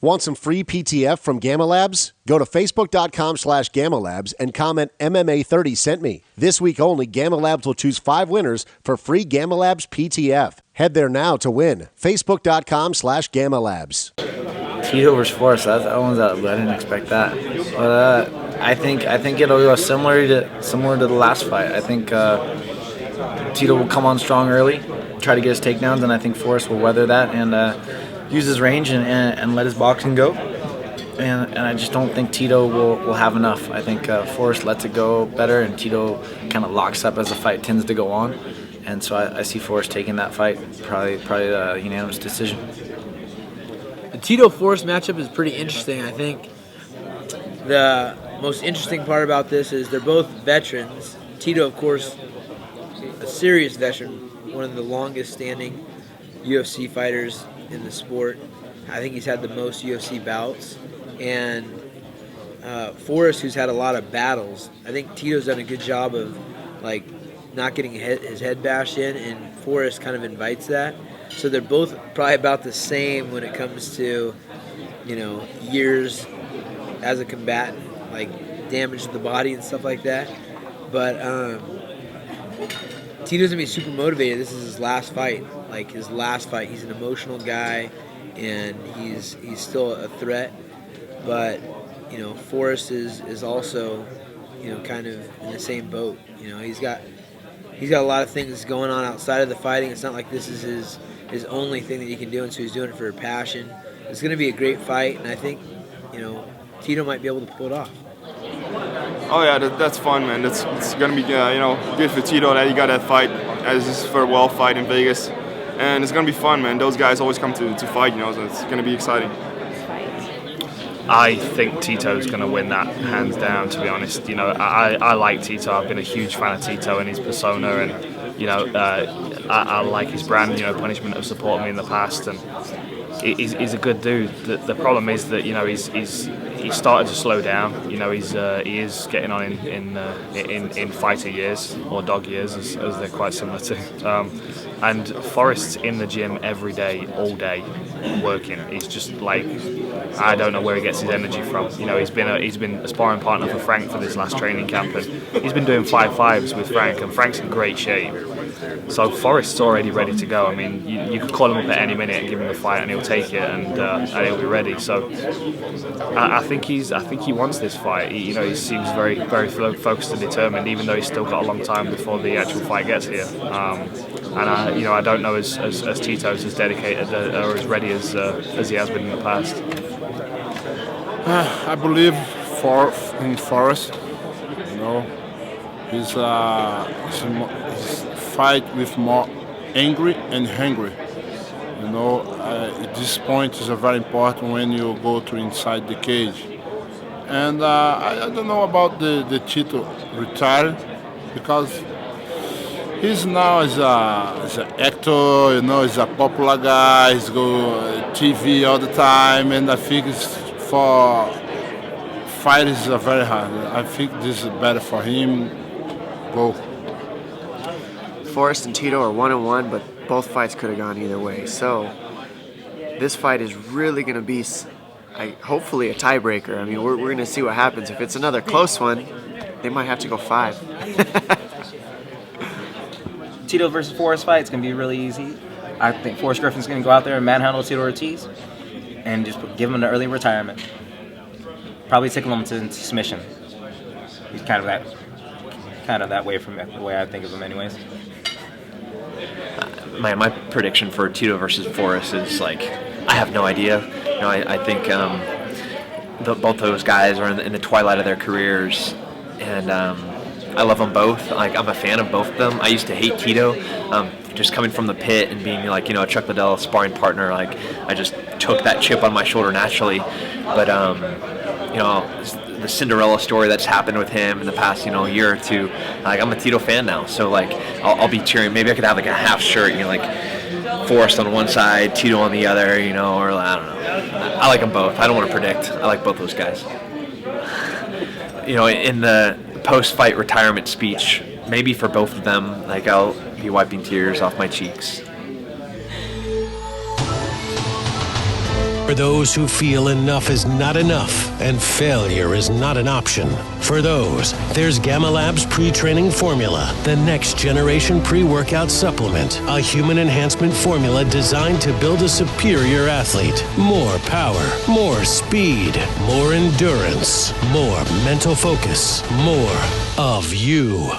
Want some free PTF from Gamma Labs? Go to facebook.com/Gamma Labs and comment MMA30 sent me. This week only, Gamma Labs will choose 5 winners for free Gamma Labs PTF. Head there now to win. Facebook.com/Gamma Labs. Tito versus Forrest, that one's I didn't expect that. But I think it'll go similar to the last fight. I think Tito will come on strong early, try to get his takedowns, and I think Forrest will weather that and use his range and let his boxing go. And I just don't think Tito will have enough. I think Forrest lets it go better, and Tito kind of locks up as the fight tends to go on. And so I see Forrest taking that fight, probably a unanimous decision. The Tito-Forrest matchup is pretty interesting. I think the most interesting part about this is they're both veterans. Tito, of course, a serious veteran, one of the longest-standing UFC fighters in the sport. I think he's had the most UFC bouts. And Forrest, who's had a lot of battles. I think Tito's done a good job of not getting his head bashed in, and Forrest kind of invites that. So they're both probably about the same when it comes to, years as a combatant, like damage to the body and stuff like that. But Tito's gonna be super motivated. This is his last fight. He's an emotional guy, and he's still a threat. But Forrest is also kind of in the same boat. He's got a lot of things going on outside of the fighting. It's not like this is his only thing that he can do, and so he's doing it for a passion. It's going to be a great fight, and I think Tito might be able to pull it off. Oh yeah, that's fun, man. It's going to be good for Tito that he got that fight as his farewell fight in Vegas, and it's going to be fun, man. Those guys always come to fight, so it's going to be exciting. I think Tito's going to win that, hands down, to be honest. I like Tito. I've been a huge fan of Tito and his persona, and, I like his brand. Punishment have supported me in the past, and he's a good dude. The problem is that, he's started to slow down. He is getting on in fighter years, or dog years, as they're quite similar to. And Forrest's in the gym every day, all day, working. He's just I don't know where he gets his energy from. He's been a sparring partner for Frank for this last training camp, and he's been doing 5-5s with Frank, and Frank's in great shape. So Forrest's already ready to go. I mean, you could call him up at any minute and give him a fight, and he'll take it, and he'll be ready. So I think he wants this fight. He seems very, very focused and determined, even though he's still got a long time before the actual fight gets here. And I don't know as Tito's as dedicated or as ready as he has been in the past. I believe in Forrest. He's fight with more angry and hungry. At this point is very important when you go to inside the cage. And I don't know about the Tito retire, because he's now as an actor, he's a popular guy. He's go TV all the time, and I think it's for fighters is very hard. I think this is better for him. Go. Forrest and Tito are 1-1, but both fights could have gone either way. So this fight is really going to be, hopefully, a tiebreaker. I mean, we're going to see what happens. If it's another close one, they might have to go 5. Tito versus Forrest fight, it's going to be really easy. I think Forrest Griffin's going to go out there and manhandle Tito Ortiz and just give him an early retirement. Probably tickle him to submission. He's kind of that way from the way I think of him anyways. My prediction for Tito versus Forrest is I have no idea. I think both those guys are in the twilight of their careers, and I love them both. I'm a fan of both of them. I used to hate Tito, just coming from the pit and being a Chuck Liddell sparring partner. I just took that chip on my shoulder naturally, but the Cinderella story that's happened with him in the past, year or two. I'm a Tito fan now, so I'll be cheering. Maybe I could have a half shirt, Forrest on one side, Tito on the other, or I don't know. I like them both. I don't want to predict. I like both those guys. In the post-fight retirement speech, maybe for both of them, I'll be wiping tears off my cheeks. For those who feel enough is not enough and failure is not an option. For those, there's Gamma Labs Pre-Training Formula, the next generation pre-workout supplement, a human enhancement formula designed to build a superior athlete. More power, more speed, more endurance, more mental focus, more of you.